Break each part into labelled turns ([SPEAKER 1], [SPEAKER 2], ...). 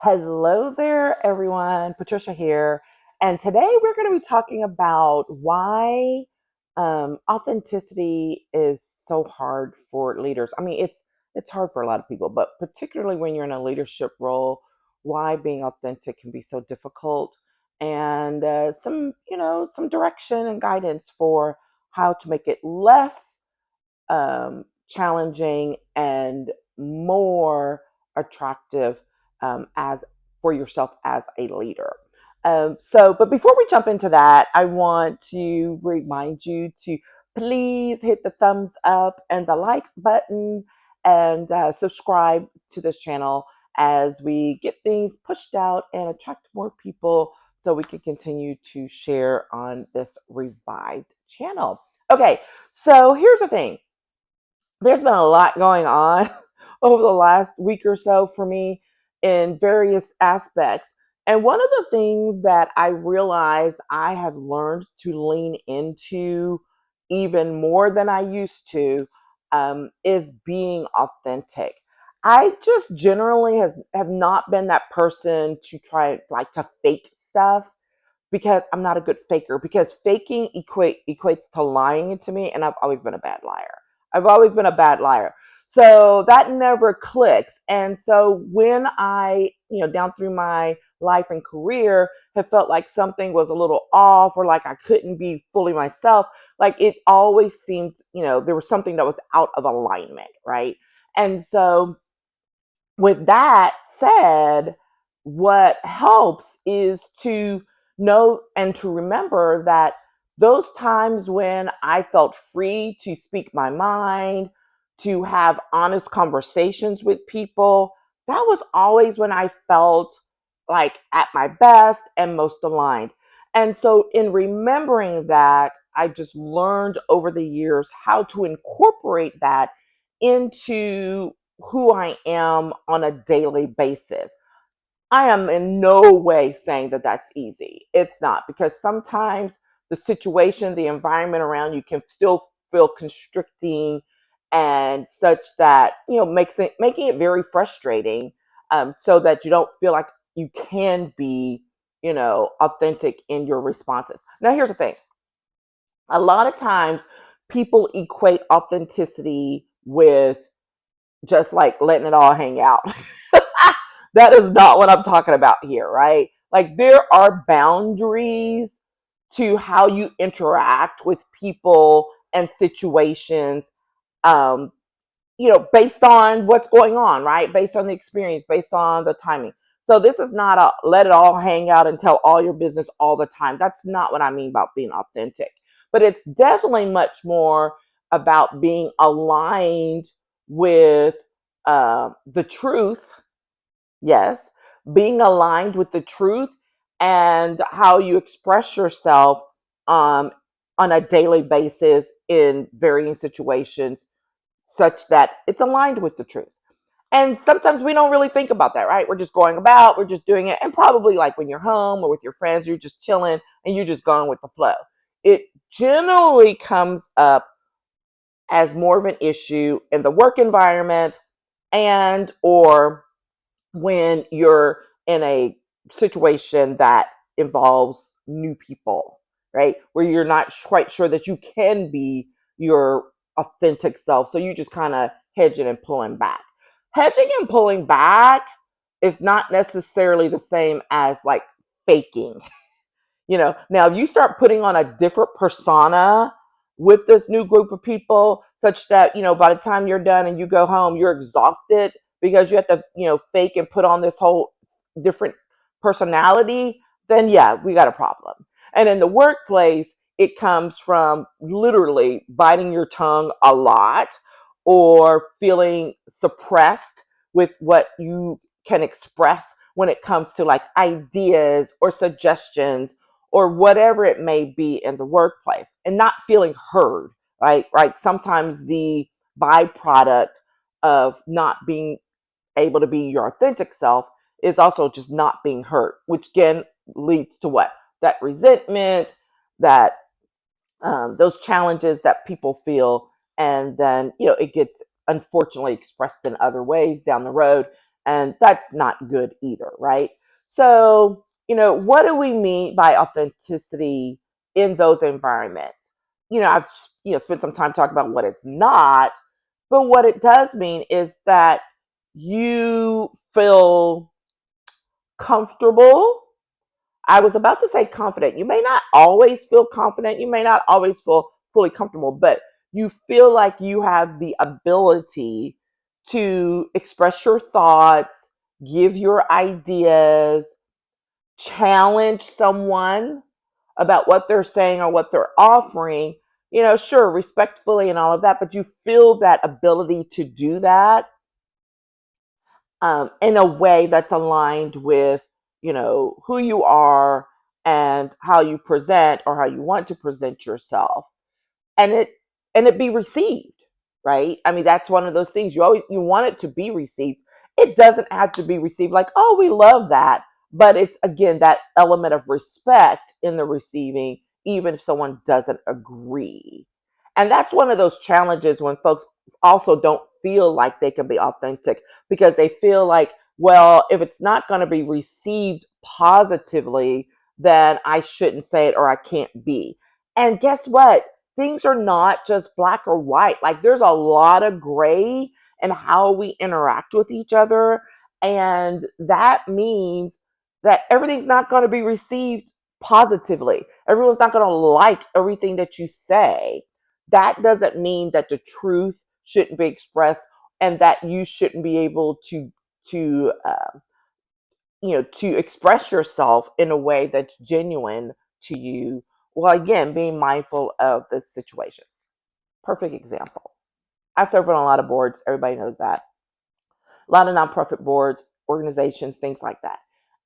[SPEAKER 1] Hello there, everyone. Patricia here. And today we're going to be talking about why authenticity is so hard for leaders. I mean, it's hard for a lot of people, but particularly when you're in a leadership role, why being authentic can be so difficult, and some direction and guidance for how to make it less challenging and more attractive as for yourself as a leader. But before we jump into that, I want to remind you to please hit the thumbs up and the like button and subscribe to this channel as we get things pushed out and attract more people so we can continue to share on this revived channel. Okay, so here's the thing, there's been a lot going on over the last week or so for me in various aspects. And one of the things that I realize I have learned to lean into even more than I used to is being authentic. I just generally have not been that person to try like to fake stuff because I'm not a good faker. Because faking equates to lying to me, and I've always been a bad liar. I've always been a bad liar. So that never clicks. And so when I, down through my life and career, have felt like something was a little off or like I couldn't be fully myself, like it always seemed, there was something that was out of alignment, right? And so with that said, what helps is to know and to remember that those times when I felt free to speak my mind, to have honest conversations with people, that was always when I felt like at my best and most aligned. And so, in remembering that, I just learned over the years how to incorporate that into who I am on a daily basis. I am in no way saying that that's easy. It's not, because sometimes the situation, the environment around you can still feel constricting and such that, making it very frustrating, so that you don't feel like you can be, authentic in your responses. Now, here's the thing. A lot of times people equate authenticity with just like letting it all hang out. That is not what I'm talking about here, right? Like there are boundaries to how you interact with people and situations, um, based on what's going on, right? Based on the experience, based on the timing. So this is not a let it all hang out and tell all your business all the time. That's not what I mean about being authentic. But it's definitely much more about being aligned with the truth. Yes, being aligned with the truth and how you express yourself um, on a daily basis in varying situations, such that it's aligned with the truth. And sometimes we don't really think about that, right? We're just going about, we're just doing it. And probably like when you're home or with your friends, you're just chilling and you're just going with the flow. It generally comes up as more of an issue in the work environment and or when you're in a situation that involves new people, right? Where you're not quite sure that you can be your authentic self. So you just kind of hedging and pulling back. Hedging and pulling back is not necessarily the same as like faking. Now if you start putting on a different persona with this new group of people, such that, by the time you're done and you go home, you're exhausted because you have to, fake and put on this whole different personality, then yeah, we got a problem. And in the workplace, it comes from literally biting your tongue a lot or feeling suppressed with what you can express when it comes to like ideas or suggestions or whatever it may be in the workplace, and not feeling heard, right? Right. Sometimes the byproduct of not being able to be your authentic self is also just not being heard, which again leads to what? That resentment, that those challenges that people feel, and then it gets unfortunately expressed in other ways down the road, And that's not good either, right? So, what do we mean by authenticity in those environments? I've spent some time talking about what it's not, but what it does mean is that you feel comfortable. I was about to say confident. You may not always feel confident. You may not always feel fully comfortable, but you feel like you have the ability to express your thoughts, give your ideas, challenge someone about what they're saying or what they're offering, sure, respectfully and all of that, but you feel that ability to do that in a way that's aligned with, who you are and how you present or how you want to present yourself, and it be received, right? I mean, that's one of those things you want it to be received. It doesn't have to be received like, oh, we love that, but it's again that element of respect in the receiving, even if someone doesn't agree. And that's one of those challenges when folks also don't feel like they can be authentic because they feel like, well, if it's not going to be received positively, then I shouldn't say it or I can't be. And guess what? Things are not just black or white. Like there's a lot of gray in how we interact with each other. And that means that everything's not going to be received positively. Everyone's not going to like everything that you say. That doesn't mean that the truth shouldn't be expressed and that you shouldn't be able to express yourself in a way that's genuine to you. Well, again, being mindful of the situation. Perfect example. I serve on a lot of boards. Everybody knows that. A lot of nonprofit boards, organizations, things like that.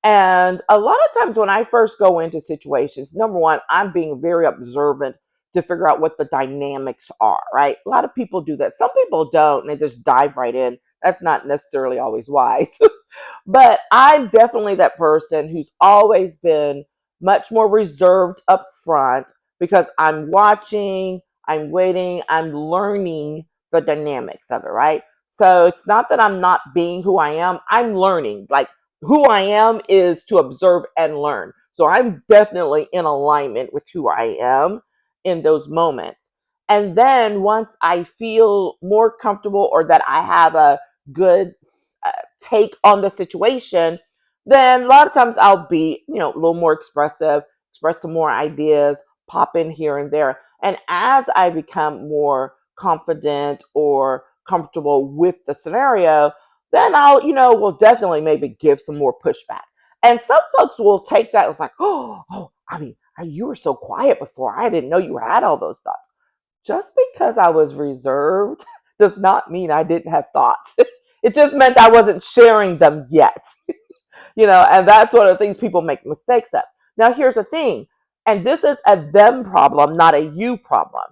[SPEAKER 1] And a lot of times when I first go into situations, number one, I'm being very observant to figure out what the dynamics are, right? A lot of people do that. Some people don't, and they just dive right in. That's not necessarily always wise. But I'm definitely that person who's always been much more reserved up front because I'm watching, I'm waiting, I'm learning the dynamics of it, right? So it's not that I'm not being who I am, I'm learning. Like who I am is to observe and learn. So I'm definitely in alignment with who I am in those moments. And then once I feel more comfortable or that I have a good uh, take on the situation, then a lot of times I'll be, a little more expressive, express some more ideas, pop in here and there. And as I become more confident or comfortable with the scenario, then I'll, will definitely maybe give some more pushback. And some folks will take that as like, oh, I mean, you were so quiet before. I didn't know you had all those thoughts. Just because I was reserved does not mean I didn't have thoughts. It just meant I wasn't sharing them yet. And that's one of the things people make mistakes of. Now, here's the thing, and this is a them problem, not a you problem,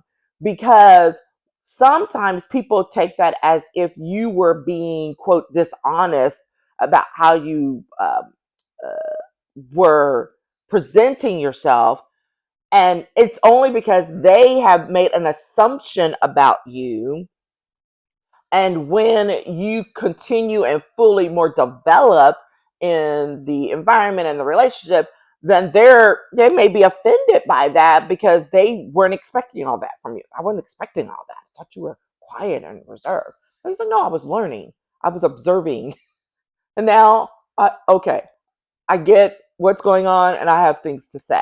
[SPEAKER 1] because sometimes people take that as if you were being, quote, dishonest about how you were presenting yourself. And it's only because they have made an assumption about you, and when you continue and fully more develop in the environment and the relationship, then they may be offended by that because they weren't expecting all that from you. I wasn't expecting all that. I thought you were quiet and reserved. I was like, no, I was learning. I was observing. And now, okay, I get what's going on and I have things to say.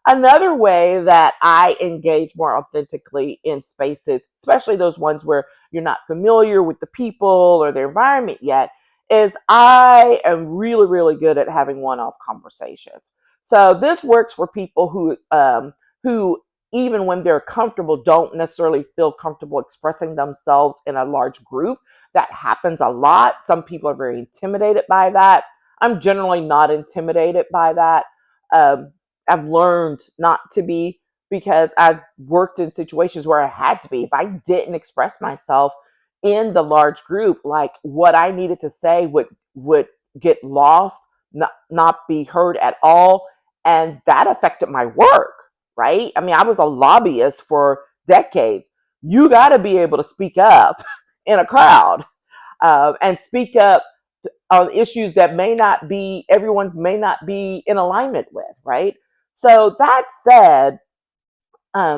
[SPEAKER 1] Another way that I engage more authentically in spaces, especially those ones where you're not familiar with the people or the environment yet, is I am really, really good at having one-off conversations. So this works for people who even when they're comfortable, don't necessarily feel comfortable expressing themselves in a large group. That happens a lot. Some people are very intimidated by that. I'm generally not intimidated by that. Um, I've learned not to be because I've worked in situations where I had to be. If I didn't express myself in the large group, like what I needed to say would get lost, not be heard at all, and that affected my work. Right? I mean, I was a lobbyist for decades. You got to be able to speak up in a crowd and speak up issues that everyone's may not be in alignment with, right? So that said,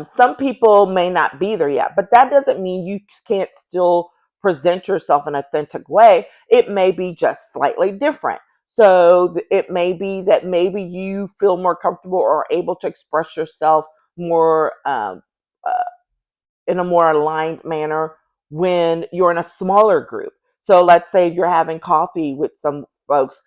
[SPEAKER 1] some people may not be there yet, but that doesn't mean you can't still present yourself in an authentic way. It may be just slightly different. So it may be that maybe you feel more comfortable or able to express yourself more uh, in a more aligned manner when you're in a smaller group. So let's say if you're having coffee with some folks,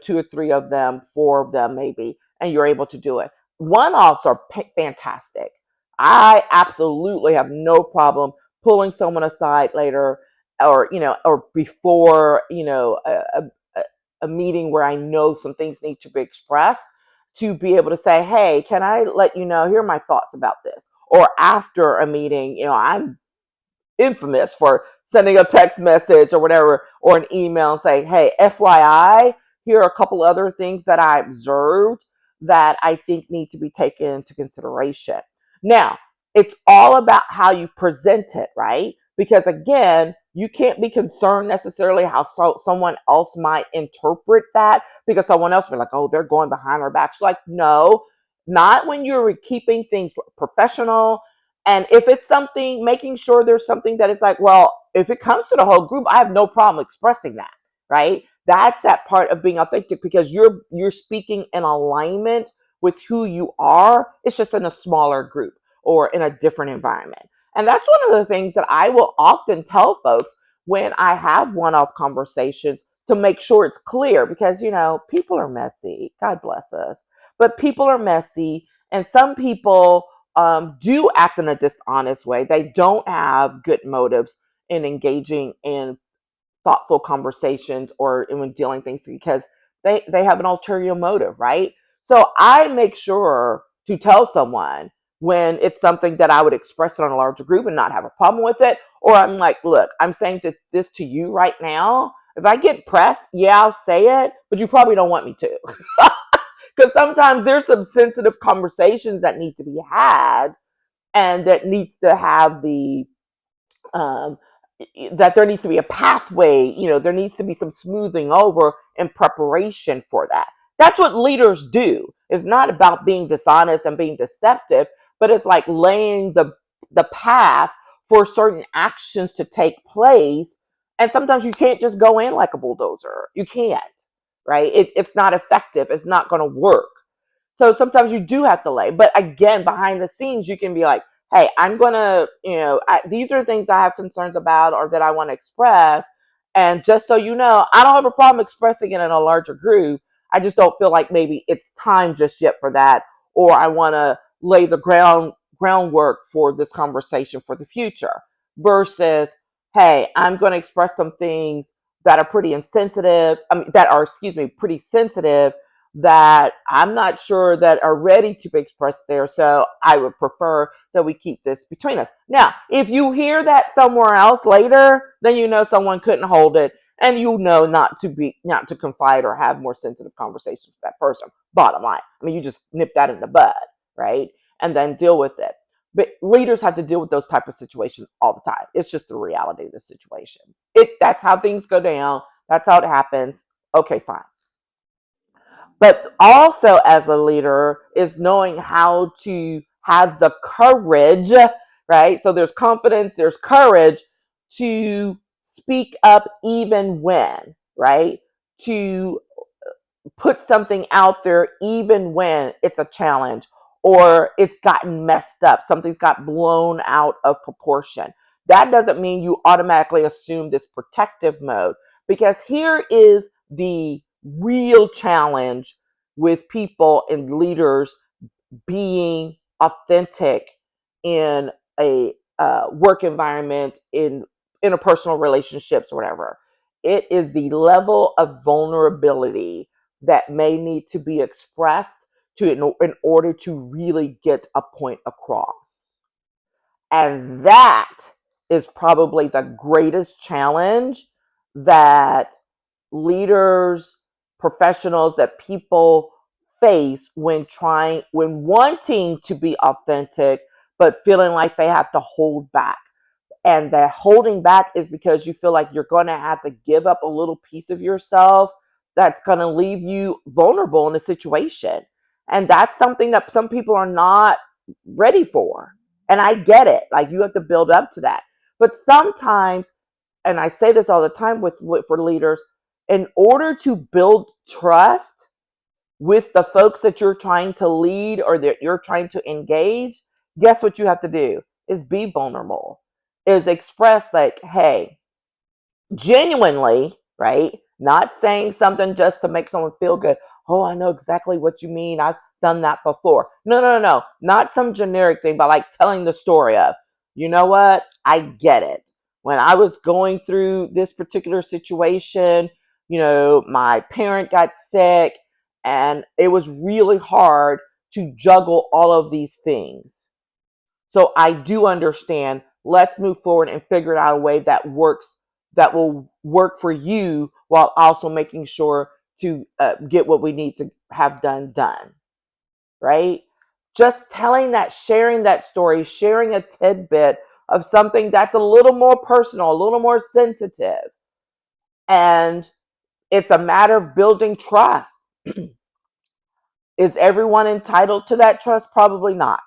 [SPEAKER 1] two or three of them, four of them maybe, and you're able to do it. One-offs are fantastic. I absolutely have no problem pulling someone aside later, or before, a meeting where I know some things need to be expressed, to be able to say, hey, can I let you know, here are my thoughts about this? Or after a meeting, I'm infamous for sending a text message or whatever, or an email and saying, hey, FYI, here are a couple other things that I observed that I think need to be taken into consideration. Now, it's all about how you present it, right? Because again, you can't be concerned necessarily how someone else might interpret that, because someone else will be like, oh, they're going behind our backs. Like, no, not when you're keeping things professional. And if it's something, making sure there's something that is like, well, if it comes to the whole group, I have no problem expressing that, right? That's that part of being authentic, because you're speaking in alignment with who you are. It's just in a smaller group or in a different environment. And that's one of the things that I will often tell folks when I have one-off conversations, to make sure it's clear, because people are messy. God bless us. But people are messy, and some people do act in a dishonest way. They don't have good motives in engaging in thoughtful conversations or in dealing things, because they have an ulterior motive, right? So I make sure to tell someone when it's something that I would express it on a larger group and not have a problem with it. Or I'm like, look, I'm saying this to you right now. If I get pressed, yeah, I'll say it, but you probably don't want me to. Because sometimes there's some sensitive conversations that need to be had, and that needs to have um, that there needs to be a pathway. There needs to be some smoothing over in preparation for that. That's what leaders do. It's not about being dishonest and being deceptive, but it's like laying the path for certain actions to take place. And sometimes you can't just go in like a bulldozer. You can't, right? It's not effective. It's not going to work. So sometimes you do have to lay. But again, behind the scenes, you can be like, hey, I'm going to, these are things I have concerns about or that I want to express. And just so you know, I don't have a problem expressing it in a larger group. I just don't feel like maybe it's time just yet for that. Or I want to lay the groundwork for this conversation for the future. Versus, hey, I'm going to express some things that are pretty insensitive, pretty sensitive, that I'm not sure that are ready to be expressed there. So I would prefer that we keep this between us. Now, if you hear that somewhere else later, then someone couldn't hold it, and not to confide or have more sensitive conversations with that person. Bottom line. I mean, you just nip that in the bud, right? And then deal with it. But leaders have to deal with those type of situations all the time. It's just the reality of the situation. That's how things go down. That's how it happens. Okay, fine. But also, as a leader, is knowing how to have the courage, right? So there's confidence, there's courage to speak up even when, right? To put something out there even when it's a challenge, or it's gotten messed up, something's got blown out of proportion. That doesn't mean you automatically assume this protective mode, because here is the real challenge with people and leaders being authentic in a work environment, in interpersonal relationships, or whatever. It is the level of vulnerability that may need to be expressed in order to really get a point across. And that is probably the greatest challenge that leaders, professionals, that people face when wanting to be authentic, but feeling like they have to hold back. and the holding back is because you feel like you're going to have to give up a little piece of yourself that's going to leave you vulnerable in a situation. And that's something that some people are not ready for. And I get it. Like, you have to build up to that. But sometimes, and I say this all the time for leaders, in order to build trust with the folks that you're trying to lead or that you're trying to engage, guess what you have to do is be vulnerable, is express like, hey, genuinely, right? Not saying something just to make someone feel good. Oh, I know exactly what you mean. I've done that before. No, no, no, no. Not some generic thing, but like telling the story of, you know what? I get it. When I was going through this particular situation, my parent got sick and it was really hard to juggle all of these things. So I do understand. Let's move forward and figure out a way that works, that will work for you while also making sure to get what we need to have done, right? Just telling that, sharing that story, sharing a tidbit of something that's a little more personal, a little more sensitive. And it's a matter of building trust. Is everyone entitled to that trust? Probably not.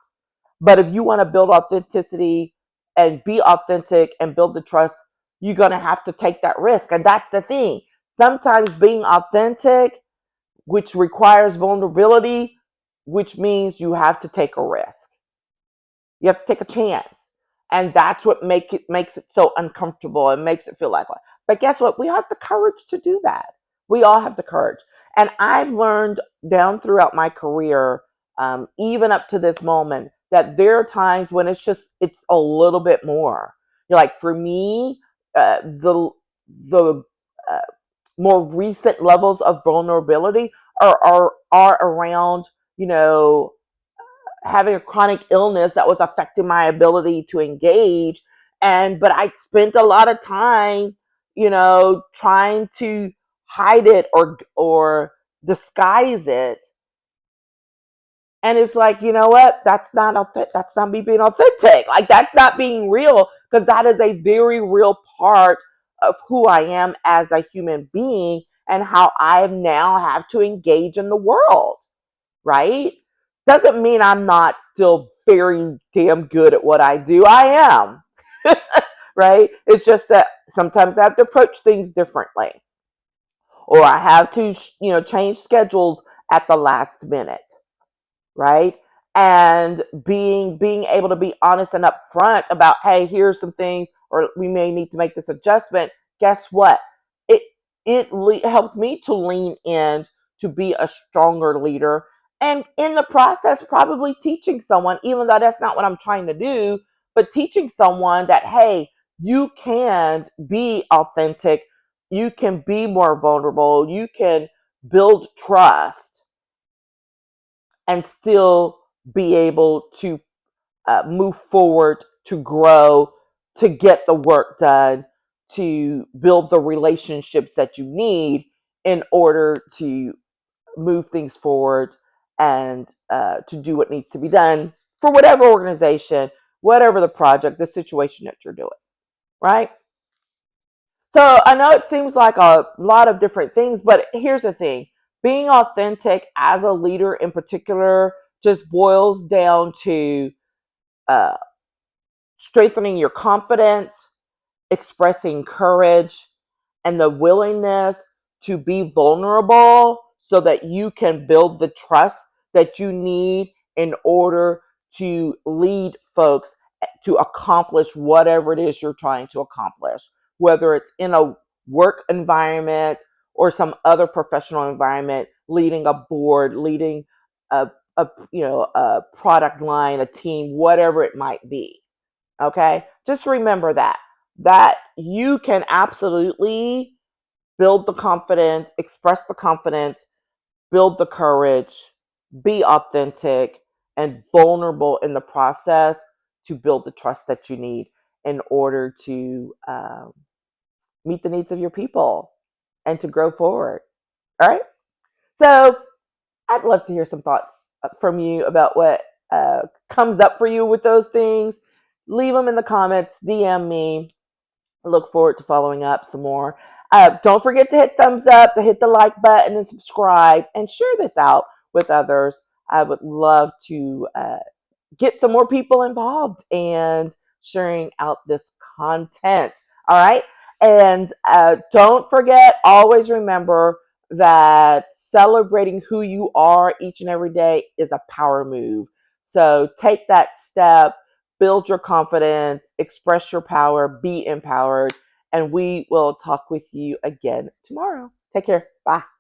[SPEAKER 1] But if you want to build authenticity and be authentic and build the trust, you're going to have to take that risk. And that's the thing. Sometimes being authentic, which requires vulnerability, which means you have to take a risk. You have to take a chance. And that's what makes it so uncomfortable and makes it feel like that. But guess what? We have the courage to do that. We all have the courage. And I've learned down throughout my career, even up to this moment, that there are times when it's a little bit more. Like for me, the uh, more recent levels of vulnerability are around, having a chronic illness that was affecting my ability to engage. But I spent a lot of time, trying to hide it or disguise it. And it's like, you know what? That's not authentic. That's not me being authentic. Like, that's not being real, because that is a very real part of who I am as a human being and how I now have to engage in the world, right? Doesn't mean I'm not still very damn good at what I do. I am, right? It's just that sometimes I have to approach things differently, or I have to, change schedules at the last minute, right? And being able to be honest and upfront about, hey, here's some things, or we may need to make this adjustment. Guess what? It helps me to lean in to be a stronger leader, and in the process, probably teaching someone, even though that's not what I'm trying to do, but teaching someone that, hey, you can be authentic, you can be more vulnerable, you can build trust and still be able to move forward, to grow, to get the work done, to build the relationships that you need in order to move things forward and to do what needs to be done for whatever organization, whatever the project, the situation that you're doing, right? So I know it seems like a lot of different things, but here's the thing: being authentic as a leader in particular just boils down to uh, strengthening your confidence, expressing courage, and the willingness to be vulnerable so that you can build the trust that you need in order to lead folks to accomplish whatever it is you're trying to accomplish, whether it's in a work environment or some other professional environment, leading a board, leading a product line, a team, whatever it might be. Okay, just remember that you can absolutely build the confidence, express the confidence, build the courage, be authentic and vulnerable in the process to build the trust that you need in order to meet the needs of your people and to grow forward. All right. So I'd love to hear some thoughts from you about what comes up for you with those things. leave them in the comments, DM me. Look forward to following up some more. Don't forget to hit thumbs up, to hit the like button, and subscribe, and share this out with others. I would love to get some more people involved and sharing out this content. All right. And don't forget, always remember that celebrating who you are each and every day is a power move. So take that step, build your confidence, express your power, be empowered, and we will talk with you again tomorrow. Take care. Bye.